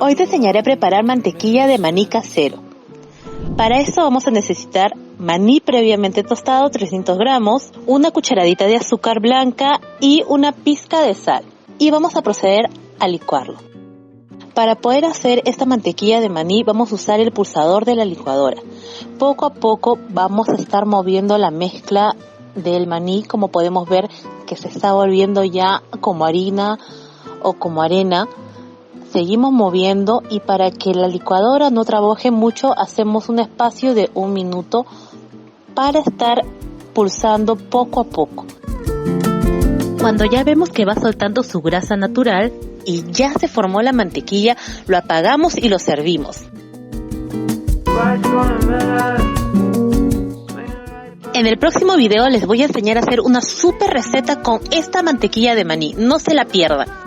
Hoy te enseñaré a preparar mantequilla de maní casero. Para esto vamos a necesitar maní previamente tostado, 300 gramos, una cucharadita de azúcar blanca y una pizca de sal. Y vamos a proceder a licuarlo. Para poder hacer esta mantequilla de maní vamos a usar el pulsador de la licuadora. Poco a poco vamos a estar moviendo la mezcla del maní, como podemos ver que se está volviendo ya como harina o como arena. Seguimos moviendo y para que la licuadora no trabaje mucho hacemos un espacio de 1 minuto para estar pulsando poco a poco. Cuando ya vemos que va soltando su grasa natural y ya se formó la mantequilla, lo apagamos y lo servimos. En el próximo video les voy a enseñar a hacer una super receta con esta mantequilla de maní. No se la pierdan.